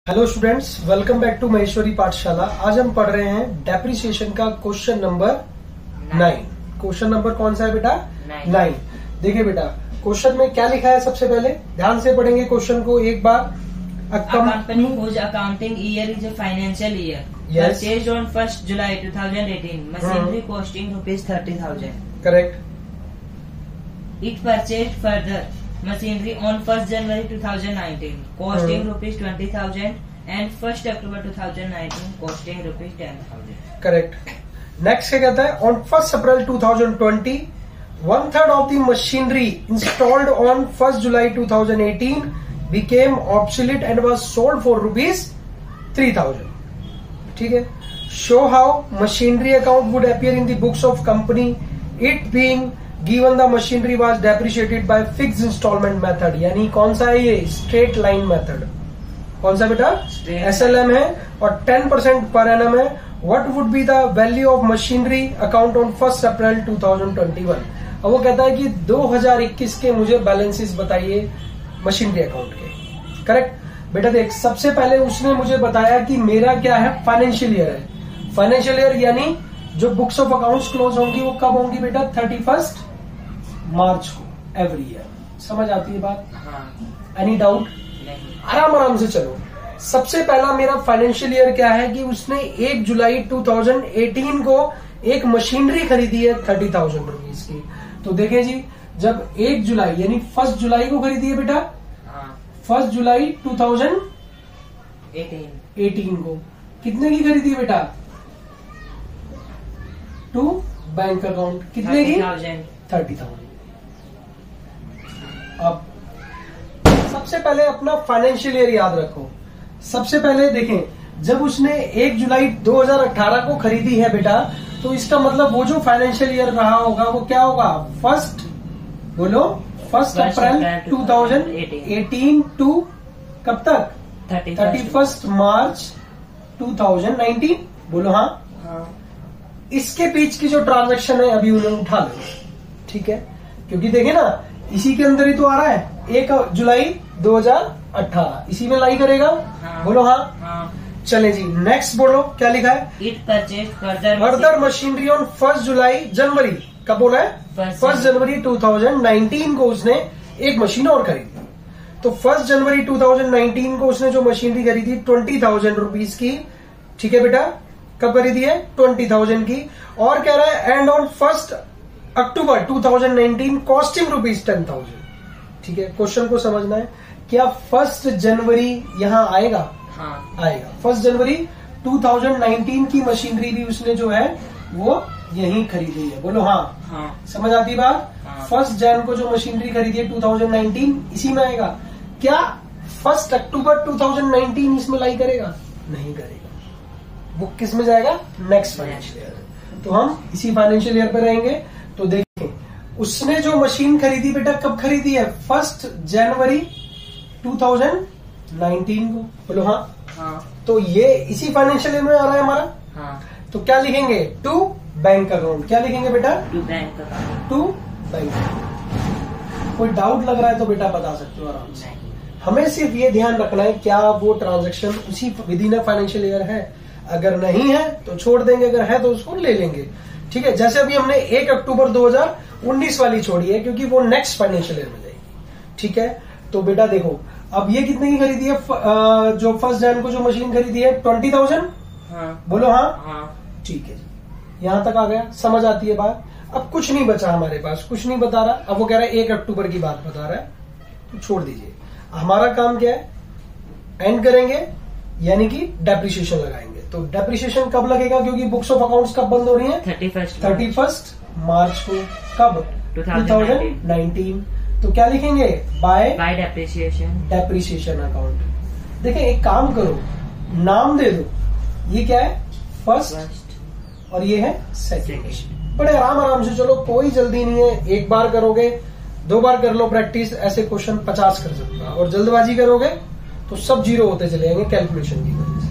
Hello students, welcome back to Maheshwari Pathshala. आज हम पढ़ रहे हैं डेप्रिसिएशन का क्वेश्चन नंबर 9। क्वेश्चन नंबर कौन सा है बेटा? 9। देखिए बेटा, क्वेश्चन में क्या लिखा है सबसे पहले ध्यान से पढ़ेंगे क्वेश्चन को एक बार। A company whose accounting year is a financial year. Yes. Purchased on 1st July 2018. Machinery costing rupees 30,000. Correct. It purchased further machinery on 1st January 2019, costing rupees 20,000, and 1st October 2019, costing rupees 10,000. Correct. Next क्या कहता है? On 1st April 2020, 1/3 of the machinery installed on 1st July 2018 became obsolete and was sold for rupees 3,000. ठीक है। Show how machinery account would appear in the books of company, it being given the machinery was depreciated by fixed installment method. यानी कौन सा है ये? Straight line method. कौन सा बेटा? SLM है और 10% पर एनम है। What would be the value of machinery account on 1st April 2021? अब वो कहता है कि 2021 के मुझे बैलेंसेस बताइए मशीनरी अकाउंट के। करेक्ट बेटा। देख, सबसे पहले उसने मुझे बताया कि मेरा क्या है? फाइनेंशियल ईयर है। फाइनेंशियल ईयर यानी जो बुक्स ऑफ अकाउंट्स क्लोज होंगी वो कब होंगी बेटा? 31 मार्च को एवरी ईयर। समझ आती है बात? Any doubt? आराम आराम से चलो। सबसे पहला मेरा फाइनेंशियल ईयर क्या है कि उसने 1 जुलाई 2018 को एक मशीनरी खरीदी है 30,000 रुपीज की। तो देखें जी, जब 1 जुलाई यानी 1 जुलाई को खरीदी है बेटा, 1 जुलाई 2018 को कितने की खरीदी है बेटा? टू बैंक अकाउंट कितने की? 30,000। अब सबसे पहले अपना फाइनेंशियल ईयर याद रखो। सबसे पहले देखें, जब उसने 1 जुलाई 2018 को खरीदी है बेटा, तो इसका मतलब वो जो फाइनेंशियल ईयर रहा होगा वो क्या होगा? 1st अप्रैल 2018 टू कब तक? 31 मार्च 2019। बोलो हाँ। इसके बीच की जो ट्रांजैक्शन है अभी उन्हें उठा लो। ठीक है, क्योंकि देखे ना, इसी के अंदर ही तो आ रहा है 1 जुलाई 2018, इसी में लाई करेगा। बोलो हाँ। चले जी, नेक्स्ट बोलो क्या लिखा है? It purchased further machinery on 1st जुलाई जनवरी। कब बोला है? 1st जनवरी 2019 को उसने एक मशीन और खरीदी। तो 1st जनवरी 2019 को उसने जो मशीनरी खरीदी 20,000 रुपीज की। ठीक है बेटा, कब खरीदी है? 20,000 की। और कह रहा है and on 1st October 2019 costing rupees 10,000। ठीक है, क्वेश्चन को समझना है। क्या 1st जनवरी यहां आएगा? आएगा। 1st जनवरी 2019 की मशीनरी भी उसने जो है वो यहीं खरीदी है। बोलो हाँ। समझ आती बात? 1st जन को जो मशीनरी खरीदी है 2019 इसी में आएगा। क्या 1st अक्टूबर 2019 इसमें लाई करेगा? नहीं करेगा। वो किस में जाएगा? Next financial year. तो हम इसी फाइनेंशियल ईयर पे रहेंगे। तो देखें, उसने जो मशीन खरीदी बेटा कब खरीदी है? 1st जनवरी 2019 को। बोलो हाँ। तो ये इसी फाइनेंशियल ईयर में आ रहा है हमारा। तो क्या लिखेंगे? To bank account. क्या लिखेंगे बेटा? To bank account. कोई डाउट लग रहा है तो बेटा बता सकते हो आराम से। हमें सिर्फ ये ध्यान रखना है क्या वो ट्रांजैक्शन उसी विद इन फाइनेंशियल ईयर है। अगर नहीं है तो छोड़ देंगे, अगर है तो उसको ले लेंगे। ठीक है, जैसे अभी हमने 1 अक्टूबर 2019 वाली छोड़ी है क्योंकि वो नेक्स्ट फाइनेंशियल ईयर में जाएगी। ठीक है, तो बेटा देखो, अब ये कितने की खरीदी है? जो 1st जन को जो मशीन खरीदी है 20,000। बोलो हाँ। ठीक है जी, यहां तक आ गया। समझ आती है बात? अब कुछ नहीं बचा हमारे पास, कुछ नहीं बता रहा। अब वो कह रहा है 1 अक्टूबर की बात बता रहा है, तो छोड़ दीजिए। हमारा काम क्या है? एंड करेंगे यानी कि डेप्रिसिएशन लगाएंगे। तो डेप्रिसिएशन कब लगेगा? क्योंकि बुक्स ऑफ अकाउंट्स कब बंद हो रही है? 31 मार्च को। कब? 2019। तो क्या लिखेंगे? Bye depreciation account. देखें, एक काम करो, नाम दे दो। ये क्या है? फर्स्ट और ये है सेकंड। बड़े आराम से चलो, कोई जल्दी नहीं है। एक बार करोगे, 2 बार कर लो प्रैक्टिस, ऐसे क्वेश्चन 50 कर सकते हो। और जल्दबाजी करोगे तो सब 0 होते चले जाएंगे कैलकुलेशन की वजह से।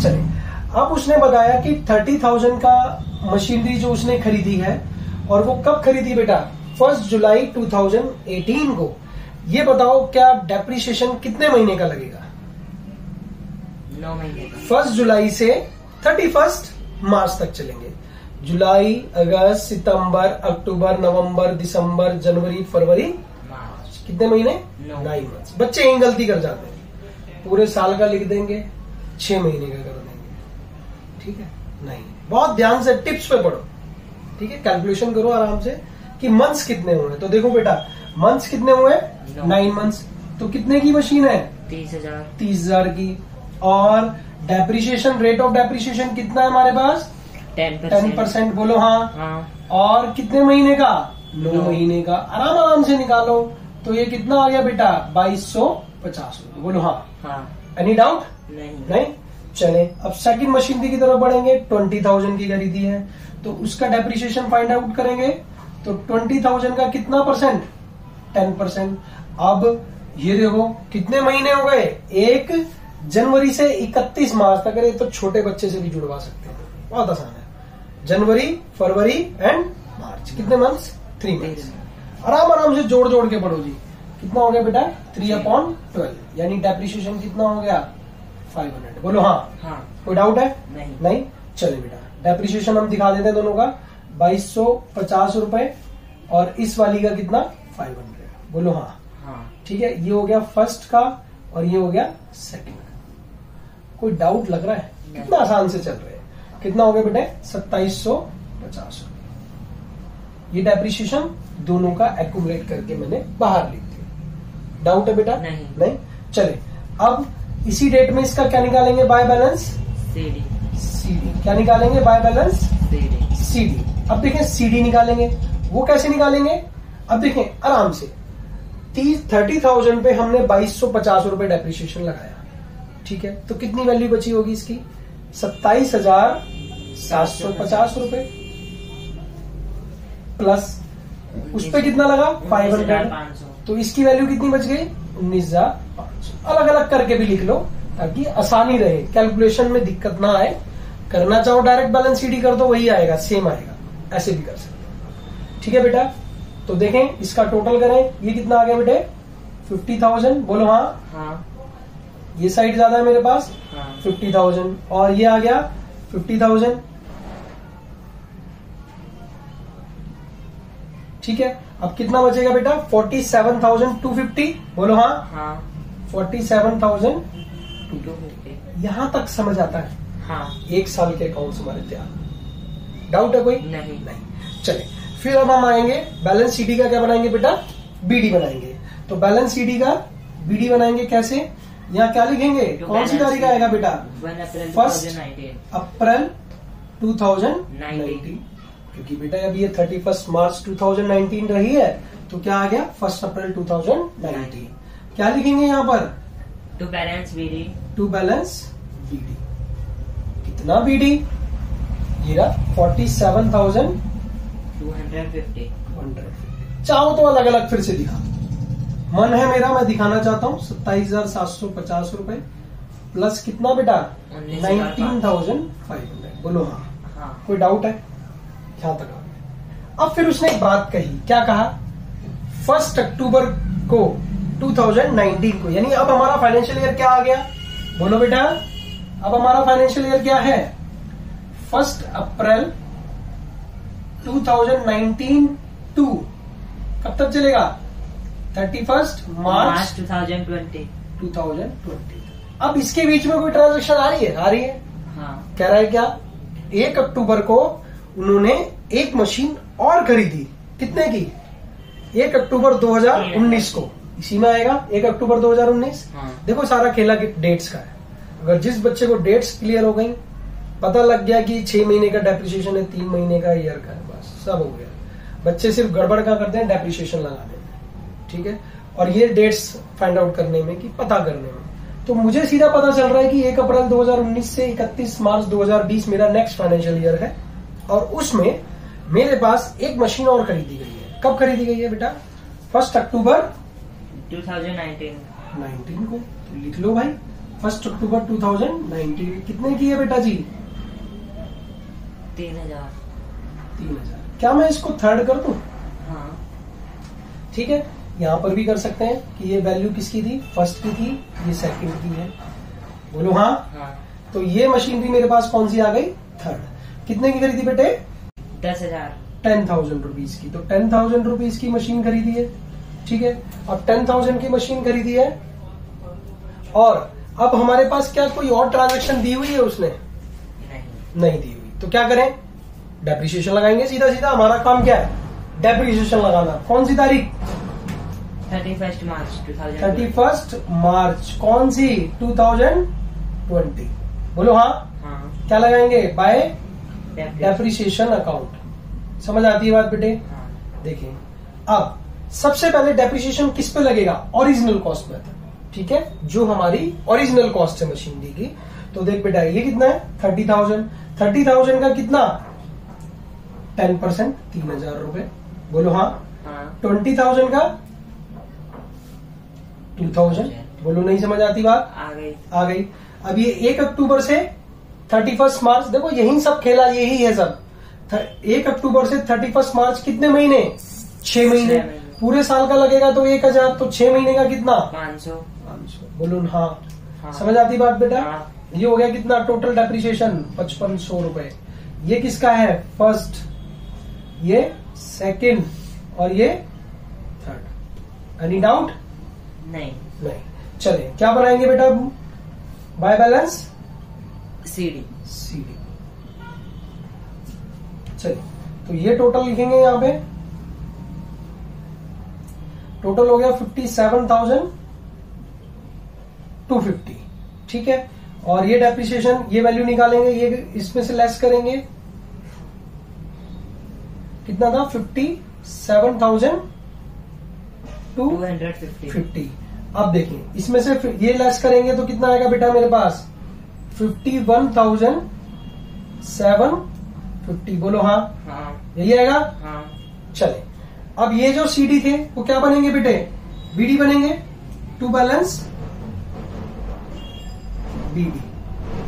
चलिए, अब उसने बताया कि 30,000 का मशीनरी जो उसने खरीदी है, और वो कब खरीदी बेटा? 1 जुलाई 2018 को। ये बताओ क्या डेप्रिसिएशन कितने महीने का लगेगा? 9 महीने का। 1 जुलाई से 31 मार्च तक चलेंगे। जुलाई, अगस्त, सितंबर, अक्टूबर, नवंबर, दिसंबर, जनवरी, फरवरी, मार्च। कितने महीने? 9 मंथ्स। बच्चे यही गलती कर जाते हैं, पूरे साल का लिख देंगे, 6 महीने का कर देंगे। ठीक है, नहीं, बहुत ध्यान से टिप्स पे पढ़ो। ठीक है, कैलकुलेशन करो आराम से कि मंथ्स कितने हुए। तो देखो बेटा, मंथ्स कितने हुए? 9 मंथ्स। तो कितने की मशीन है? 30,000। 30,000 की। और डेप्रिसिएशन, रेट ऑफ डेप्रिसिएशन कितना है हमारे पास? 10%। बोलो हाँ। हाँ। और कितने महीने का? 9 9 महीने का। आराम आराम से निकालो। तो ये कितना आ गया बेटा? 2250 रुपए। बोलो हाँ। हाँ। Any doubt? नहीं। चले, अब सेकंड मशीनरी की तरफ बढ़ेंगे। 20,000 की खरीदी है, तो उसका डेप्रिसिएशन फाइंड आउट करेंगे। तो 20,000 का कितना परसेंट? 10%। अब ये देखो कितने महीने हो गए? 1 जनवरी से 31 मार्च तक। अरे, तो छोटे बच्चे से भी जुड़वा सकते हैं, बहुत आसान है। जनवरी, फरवरी एंड मार्च। कितने मंथ्स? 3 मंथ्स। आराम आराम से जोड़ जोड़ के पढ़ो जी। कितना हो गया बेटा? 3/12, यानी डेप्रिसिएशन कितना हो गया? 500। बोलो हाँ। हाँ। कोई डाउट है? नहीं। चले बेटा, डेप्रिसिएशन हम दिखा देते हैं दोनों का। 2250 रुपए और इस वाली का कितना? 500। बोलो हाँ। हाँ। ठीक है, ये हो गया फर्स्ट का और ये हो गया सेकंड का। कोई डाउट लग रहा है? कितना आसान से चल रहे हैं। कितना हो गया बेटे? 2750 रुपए। ये डेप्रिसिएशन दोनों का एक्यूमुलेट करके मैंने बाहर लिख दिया। डाउट है बेटा? नहीं। चले, अब इसी डेट में इसका क्या निकालेंगे? By balance CD. क्या निकालेंगे? By balance CD. अब देखें सीडी निकालेंगे। वो कैसे निकालेंगे? अब देखें आराम से। 30,000 पे हमने 2250 रुपए डेप्रिसिएशन लगाया। ठीक है, तो कितनी वैल्यू बची होगी इसकी? 27,750 रुपए प्लस उस पे कितना लगा? 500। तो इसकी वैल्यू कितनी बच गई? 19,500। अलग अलग करके भी लिख लो ताकि आसानी रहे, कैलकुलेशन में दिक्कत ना आए। करना चाहो डायरेक्ट बैलेंस सीडी कर दो, वही आएगा, सेम आएगा। ऐसे भी कर सकते हो। ठीक है बेटा, तो देखें इसका टोटल करें। ये कितना आ गया बेटे? 50,000। बोलो हाँ। हाँ। ये साइड ज्यादा है मेरे पास। हाँ। 50,000 और ये आ गया 50,000। ठीक है, अब कितना बचेगा बेटा? 47,250। बोलो हाँ। हाँ। 47,250। यहां तक समझ आता है? हाँ। 1 साल के अकाउंट्स हमारे तैयार। डाउट है कोई? नहीं। चले, फिर अब हम आएंगे बैलेंस सीडी का क्या बनाएंगे बेटा? बीडी बनाएंगे। तो बैलेंस सीडी का बीडी बनाएंगे कैसे? यहाँ क्या लिखेंगे? कौन सी तारीख आएगा बेटा? 1 अप्रैल 1 अप्रैल 2019। क्योंकि बेटा अभी ये 31 मार्च 2019 रही है, तो क्या आ गया? 1 अप्रैल 2019। क्या लिखेंगे यहाँ पर? To balance BD. To balance BD. कितना बीडी? ये रहा 47,250। चाहो तो अलग अलग फिर से दिखा, मन है मेरा, मैं दिखाना चाहता हूँ। 27,750 रुपए प्लस कितना बेटा? 19,500। बोलो हाँ। हाँ। कोई डाउट है? यहां तक आ गया। अब फिर उसने एक बात कही। क्या कहा? 1 अक्टूबर को 2019 को, यानी अब हमारा फाइनेंशियल ईयर क्या आ गया? बोलो बेटा, अब हमारा फाइनेंशियल ईयर क्या है? 1 अप्रैल 2019 टू कब तक चलेगा? 31 मार्च 2020। अब इसके बीच में कोई ट्रांजेक्शन आ रही है? आ रही है। हाँ। कह रहा है क्या? 1 अक्टूबर को उन्होंने एक मशीन और खरीदी। कितने की? 1 अक्टूबर 2019 को। इसी में आएगा 1 अक्टूबर 2019। हाँ। देखो सारा खेला डेट्स का है। अगर जिस बच्चे को डेट्स क्लियर हो गई, पता लग गया कि 6 महीने का डेप्रिसिएशन है, 3 महीने का ईयर का है, बस सब हो गया। बच्चे सिर्फ गड़बड़ क्या करते हैं? डेप्रिसिएशन लगाने में। ठीक है, और ये डेट्स फाइंड आउट करने में कि पता करने में। तो मुझे सीधा पता चल रहा है कि 1 अप्रैल 2019 से 31 मार्च 2020 मेरा नेक्स्ट फाइनेंशियल ईयर है, और उसमें मेरे पास एक मशीन और खरीदी गई है। कब खरीदी गई है बेटा? 1 अक्टूबर 2019 को। तो लिख लो भाई, 1 अक्टूबर 2019। कितने की है बेटा जी? 3,000। क्या मैं इसको थर्ड कर दूं? हाँ। ठीक है, यहां पर भी कर सकते हैं कि ये वैल्यू किसकी थी? फर्स्ट की थी, ये सेकंड की है। बोलो हाँ। हाँ। तो ये मशीनरी मेरे पास कौन सी आ गई? थर्ड। कितने की खरीदी बेटे? 10,000। 10,000 रुपीज की। तो 10,000 रुपीज की मशीन खरीदी है, ठीक है। अब 10,000 की मशीन खरीदी है, और अब हमारे पास क्या कोई और ट्रांजेक्शन दी हुई है उसने? नहीं दी हुई। तो क्या करें? डेप्रिसिएशन लगाएंगे सीधा सीधा। हमारा काम क्या है? डेप्रिसिएशन लगाना। कौन सी तारीख? 31 मार्च 2020। 31 मार्च कौन सी? 2020। बोलो हाँ। हाँ। क्या लगाएंगे? Bye depreciation account. समझ आती है बात बेटे? हाँ। देखिए, अब सबसे पहले डेप्रिसिएशन किस पे लगेगा? ओरिजिनल कॉस्ट मेथड, ठीक है, जो हमारी ओरिजिनल कॉस्ट है मशीनरी की। तो देख बेटा, ये कितना है? 30,000। 30,000 का कितना? 10%, 3,000 रुपए। बोलो हाँ। 20,000 का 2,000। बोलो नहीं समझ आती बात? आ गई। आ गई। अब ये 1 अक्टूबर से 31 मार्च, देखो यही सब खेला, यही है सब। 1 अक्टूबर से 31 मार्च कितने महीने? 6 महीने। पूरे साल का लगेगा तो 1,000, तो 6 महीने का कितना? 500। बोलो हाँ। हाँ। समझ आती बात बेटा? हाँ। ये हो गया कितना? टोटल डेप्रिसिएशन 5500 रुपए। ये किसका है? फर्स्ट, ये सेकंड, और ये थर्ड। Any doubt? नहीं। नहीं। चले क्या बनाएंगे बेटा? By balance CD। चलिए, तो ये टोटल लिखेंगे यहां पे। टोटल हो गया 57,250, ठीक है। और ये डेप्रिसिएशन, ये वैल्यू निकालेंगे, ये इसमें से लेस करेंगे। कितना था? 57,250। अब देखिए, इसमें से ये लेस करेंगे तो कितना आएगा बेटा मेरे पास? 51,750। बोलो हाँ। हाँ। यही आएगा? हाँ। चले, अब ये जो CD थे वो क्या बनेंगे बेटे? BD बनेंगे, टू बैलेंस BD।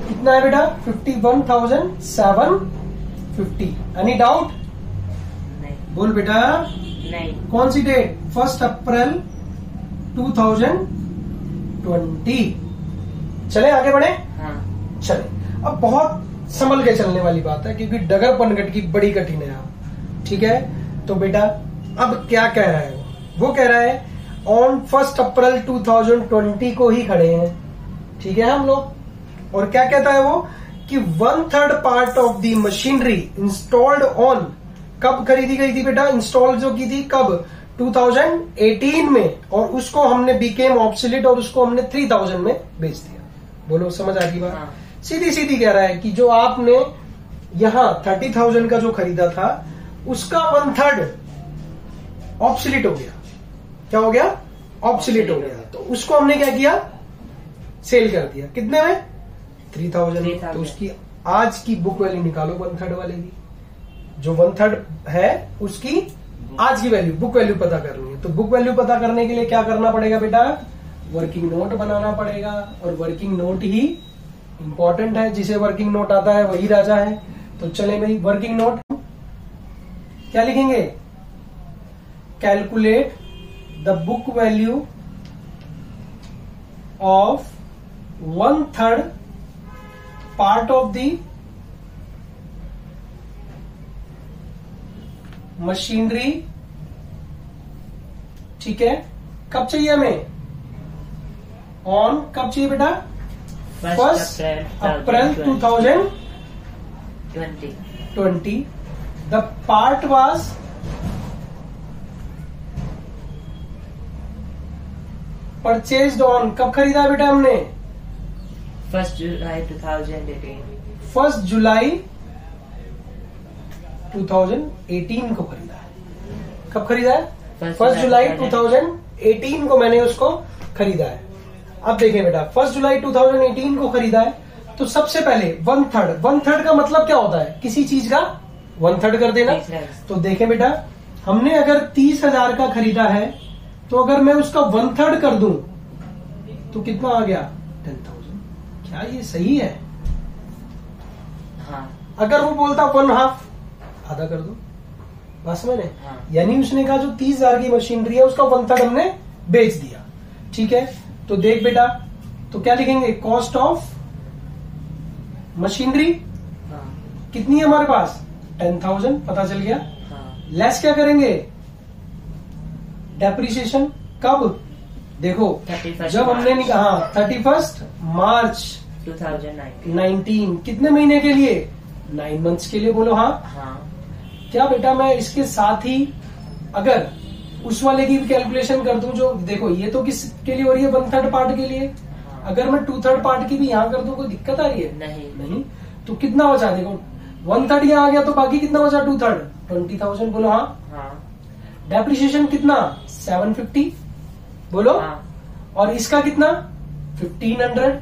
कितना है बेटा? 51,750। Any doubt? नहीं। बोल बेटा। नहीं। कौन सी डेट? 1 अप्रैल 2020। चले आगे बढ़े? हाँ। चले, अब बहुत संभल के चलने वाली बात है, क्योंकि डगर पनघट की बड़ी कठिन है, ठीक है। तो बेटा अब क्या कह रहा है वो कह रहा है ऑन 1 अप्रैल 2020 को ही खड़े हैं, ठीक है हम लोग। और क्या कहता है वो कि 1/3 part of the machinery installed on, कब खरीदी गई थी बेटा? इंस्टॉल जो की थी कब? 2018 में, और उसको हमने बीकेम ऑब्सोलीट, और उसको हमने 3,000 में बेच दिया। बोलो समझ आ गई बात? हाँ। सीधी सीधी कह रहा है कि जो आपने यहां 30,000 का जो खरीदा था, उसका 1/3 ऑब्सोलीट हो गया। क्या हो गया? ऑब्सोलीट हो गया। तो उसको हमने क्या किया? सेल कर दिया। कितने में? 3,000। तो उसकी आज की बुक वैल्यू निकालो 1/3 वाले की। जो 1/3 है उसकी आज की वैल्यू, बुक वैल्यू पता करनी है। तो बुक वैल्यू पता करने के लिए क्या करना पड़ेगा बेटा? वर्किंग नोट बनाना पड़ेगा। और वर्किंग नोट ही इंपॉर्टेंट है, जिसे वर्किंग नोट आता है वही राजा है। तो चले मेरी वर्किंग नोट क्या लिखेंगे? Calculate the book value of 1/3 part of the machinery, ठीक है। कब चाहिए हमें? ऑन कब चाहिए बेटा? 1 अप्रैल 2020। The part was purchased on, कब खरीदा बेटा हमने? 1 जुलाई 2018। 1 जुलाई 2018 को खरीदा है। कब खरीदा है? 1 जुलाई 2018 को मैंने उसको खरीदा है। अब देखें बेटा, 1 जुलाई 2018 को खरीदा है, तो सबसे पहले 1/3 का मतलब क्या होता है? किसी चीज का 1/3 कर देना। तो देखें बेटा, हमने अगर 30,000 का खरीदा है, तो अगर मैं उसका 1/3 कर दूं तो कितना आ गया? 10,000। क्या ये सही है? हाँ। अगर वो बोलता 1/2, आधा कर दो, बस मैंने। हाँ। यानी उसने कहा जो 30,000 की मशीनरी है उसका 1/3 हमने बेच दिया, ठीक है। तो देख बेटा, तो क्या लिखेंगे, कॉस्ट ऑफ मशीनरी हाँ कितनी है हमारे पास, 10,000 पता चल गया। हाँ लेस क्या करेंगे, डेप्रिसिएशन कब, देखो 31 जब हमने निकाला 31 मार्च 2019। कितने महीने के लिए, 9 मंथ्स के लिए, बोलो हाँ। हाँ क्या बेटा मैं इसके साथ ही अगर उस वाले की भी कैलकुलेशन कर दूं, जो देखो ये तो किसके लिए हो रही है, 1/3 पार्ट के लिए, हाँ। अगर मैं 2/3 पार्ट की भी यहाँ कर दूं कोई दिक्कत आ रही है, नहीं। तो कितना बचा, देखो 1/3 यहाँ आ गया तो बाकी कितना बचा, 2/3, 20,000, बोलो हाँ। हाँ डेप्रिसिएशन कितना, 750, बोलो हाँ और इसका कितना, 1500,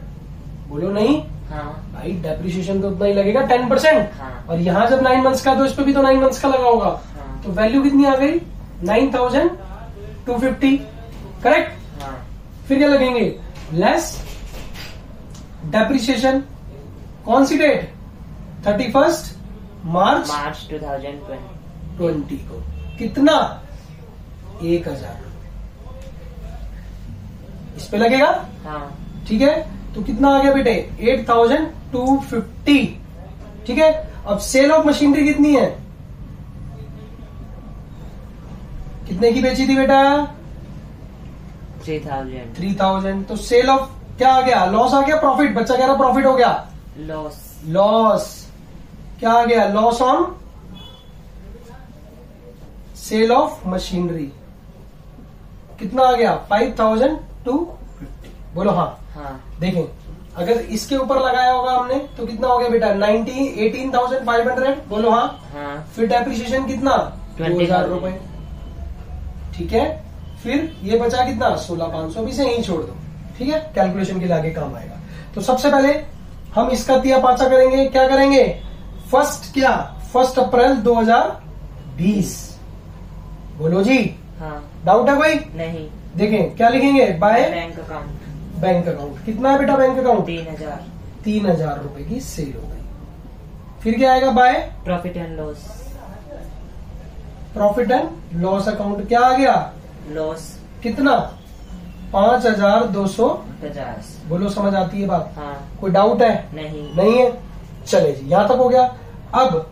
बोलो नहीं हाँ भाई, डेप्रिसिएशन तो उतना ही लगेगा 10%, हाँ। और यहाँ जब 9 मंथ्स का तो इस पे भी तो 9 मंथ्स का लगा होगा, हाँ। तो वैल्यू कितनी आ गई, 9,250, करेक्ट। हाँ फिर क्या लगेंगे, लेस डेप्रिसिएशन, कौन सी डेट, 31 मार्च मार्च 2020। को, कितना, 1,000 इस पे लगेगा, हाँ ठीक है। तो कितना आ गया बेटे, 8,250, ठीक है। अब सेल ऑफ मशीनरी कितनी है, कितने की बेची थी बेटा, 3,000। 3,000, तो सेल ऑफ क्या आ गया, लॉस आ गया, प्रॉफिट, बच्चा कह रहा प्रॉफिट हो गया, लॉस क्या आ गया, loss on sale of machinery, कितना आ गया, 5,250, बोलो हाँ। हाँ देखें अगर इसके ऊपर लगाया होगा हमने तो कितना हो गया बेटा, 18,500, बोलो हाँ। हाँ फिर डेप्रिसिएशन कितना, 2,000 रुपए, ठीक है। फिर ये बचा कितना, 16,500, भी से यहीं छोड़ दो, ठीक है, कैलकुलेशन के लिए आगे काम आएगा। तो सबसे पहले हम इसका तिया पाचा करेंगे, क्या करेंगे, 1 अप्रैल 2020, बोलो जी, हाँ डाउट है कोई, नहीं। देखें क्या लिखेंगे, by bank account bank account, कितना है बेटा बैंक अकाउंट, 3,000। 3,000 रुपए की सेल हो गई। फिर क्या आएगा, by profit and loss, profit and loss account, क्या आ गया, लॉस कितना, 5,250, 50। बोलो समझ आती है बात, हाँ कोई डाउट है, नहीं है, चले जी यहां तक हो गया। अब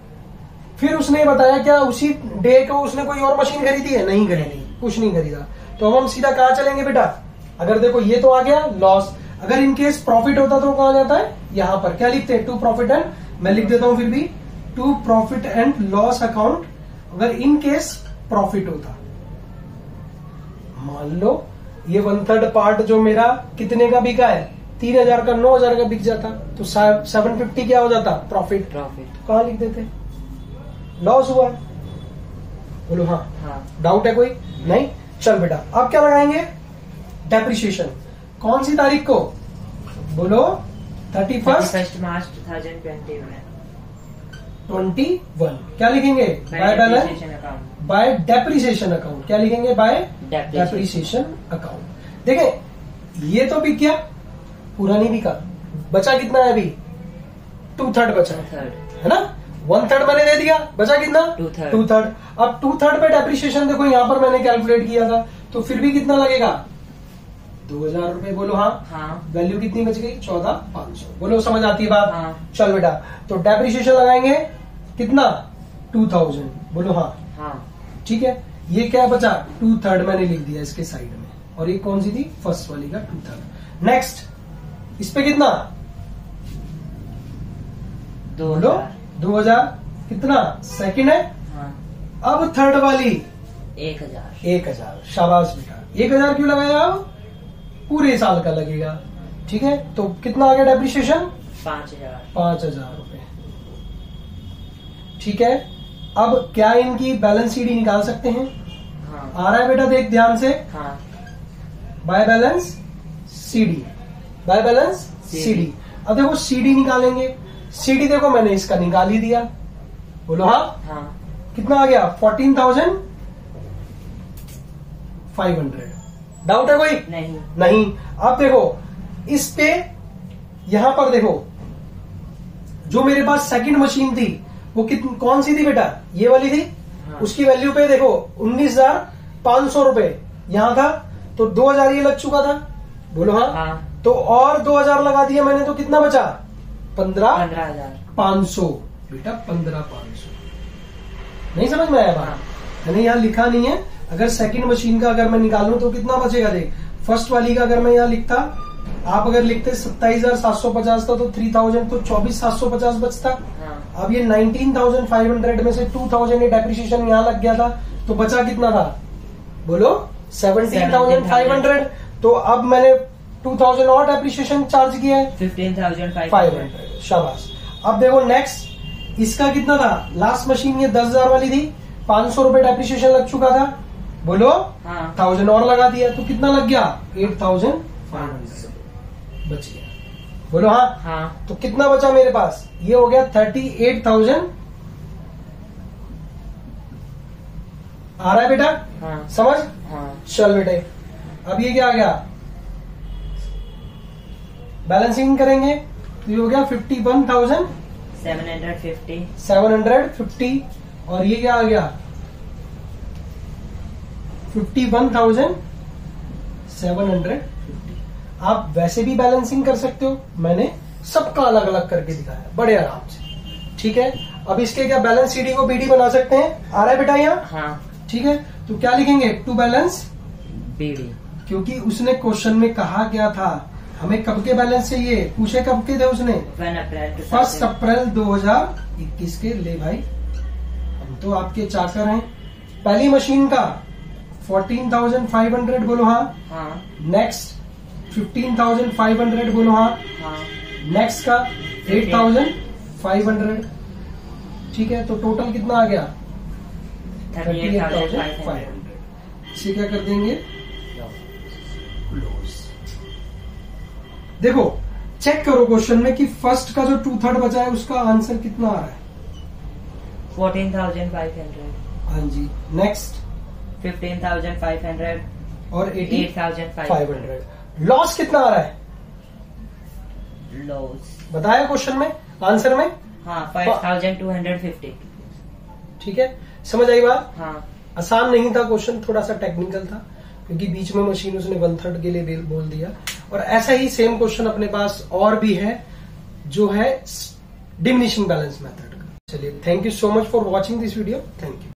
फिर उसने बताया क्या उसी डे को उसने कोई और मशीन खरीदी है, नहीं खरीदी, कुछ नहीं खरीदा, तो अब हम सीधा कहाँ चलेंगे बेटा, अगर देखो ये तो आ गया लॉस, अगर इनकेस प्रॉफिट होता तो कहाँ जाता है, यहां पर क्या लिखते हैं, टू प्रॉफिट एंड, मैं लिख देता हूं फिर भी, to profit and loss account. अगर इनकेस प्रॉफिट होता, मान लो ये 1/3 पार्ट जो मेरा कितने का बिका है, 3,000 का, 9,000 का बिक जाता, तो 750 क्या हो जाता, प्रॉफिट, कहाँ लिख देते, लॉस हुआ, बोलो हाँ। हाँ डाउट है कोई, नहीं, चल बेटा अब क्या लगाएंगे, डेप्रिसिएशन, कौन सी तारीख को, बोलो 31 मार्च 2021। 21, क्या लिखेंगे, by balance, account, bye depreciation account, क्या लिखेंगे, बाय Depreciation डेप्रिसिएशन अकाउंट। देखें ये तो बिक गया, पूरा नहीं बिका, बचा कितना है अभी, 2/3 बचा है ना, 1/3 मैंने दे दिया, बचा कितना, 2/3। अब 2/3 पे डेप्रिसिएशन देखो यहाँ पर मैंने कैलकुलेट किया था, तो फिर भी कितना लगेगा, 2,000 रुपए, बोलो हाँ। हाँ वैल्यू कितनी बच गई, 14,500, बोलो समझ आती है बात, हाँ। चल बेटा, तो डेप्रिसिएशन लगाएंगे कितना, 2,000, बोलो हाँ। हाँ ठीक है, ये क्या बचा, 2/3 मैंने लिख दिया इसके साइड में, और ये कौन सी थी, फर्स्ट वाली का 2/3। नेक्स्ट इस पे कितना, बोलो 2,000, कितना, सेकंड है, हाँ अब थर्ड वाली 1,000। 1,000, शाबाश बेटा, 1,000 क्यों लगाया, अब पूरे साल का लगेगा, ठीक है। तो कितना आ गया डेप्रिसिएशन, 5,000 रुपए, ठीक है। अब क्या इनकी बैलेंस शीट ही निकाल सकते हैं, हाँ आ रहा है बेटा, देख ध्यान से, हाँ by balance CD, by balance CD. अब देखो सीडी निकालेंगे, सीडी देखो मैंने इसका निकाल ही दिया, बोलो हाँ। हाँ कितना आ गया, 14,500, डाउट है कोई, नहीं। अब देखो इस पे, यहां पर देखो जो मेरे पास सेकंड मशीन थी वो कौन सी थी बेटा, ये वाली थी, हाँ। उसकी वैल्यू पे देखो 19,500 रुपए यहां था, तो 2,000 ये लग चुका था, बोलो हाँ। हाँ तो और 2000 लगा दिया मैंने, तो कितना बचा? 15,500 बेटा 15,500। नहीं समझ में आया बात? मैंने यहाँ लिखा नहीं है। अगर सेकंड मशीन का अगर मैं निकालूं तो कितना बचेगा? देख, फर्स्ट वाली का अगर मैं यहाँ लिखता, आप अगर लिखते 27,750 था तो 3000 तो 24,750 बचता। अब ये 19,500 में से 2,000 ये डेप्रिसिएशन यहाँ लग गया था, तो बचा कितना था? बोलो 17,500। तो अब मैंने 2,000 और डेप्रिसिएशन चार्ज किया है, 15,500। शाबाश। अब देखो नेक्स्ट, इसका कितना था? लास्ट मशीन ये 10,000 वाली थी, 500 रुपए डेप्रिसिएशन लग चुका था। बोलो 1,000 और लगा दिया तो कितना लग गया? 8,500 बच गया। बोलो हाँ। तो कितना बचा मेरे पास? ये हो गया 38,000। आ रहा है बेटा? समझ? चल बेटे, अब ये क्या आ गया? बैलेंसिंग करेंगे तो ये हो गया 51,750। और ये क्या आ गया? 51,750। आप वैसे भी बैलेंसिंग कर सकते हो, मैंने सबका अलग अलग करके दिखाया बड़े आराम से। ठीक है, अब इसके क्या बैलेंस सीडी को बीडी बना सकते हैं? आ रहा है बेटा यहाँ? ठीक है, तो क्या लिखेंगे? टू बैलेंस बीडी, क्योंकि उसने क्वेश्चन में कहा क्या था, हमें कब के बैलेंस चाहिए? पूछे कब के थे उसने? 1 अप्रैल 2021 के। ले भाई, हम तो आपके चाकर हैं। पहली मशीन का 14,500 बोलो हाँ। नेक्स्ट 15,500 बोलो हाँ। नेक्स्ट का 8,500। ठीक है, तो टोटल कितना आ गया? 38,500। इसे क्या कर देंगे? क्लोज। देखो, चेक करो क्वेश्चन में कि फर्स्ट का जो 2/3 बचा है उसका आंसर कितना आ रहा है? 14,500। हाँ जी। नेक्स्ट 15,500 और 8,500। लॉस कितना आ रहा है? लॉस बताया क्वेश्चन में, आंसर में? 5,250। ठीक है, समझ आई बात? आसान नहीं था क्वेश्चन, थोड़ा सा टेक्निकल था, क्योंकि बीच में मशीन उसने 1/3 के लिए बोल दिया। और ऐसा ही सेम क्वेश्चन अपने पास और भी है, जो है डिमिनिशिंग बैलेंस मेथड का। चलिए, thank you so much for watching this video. Thank you.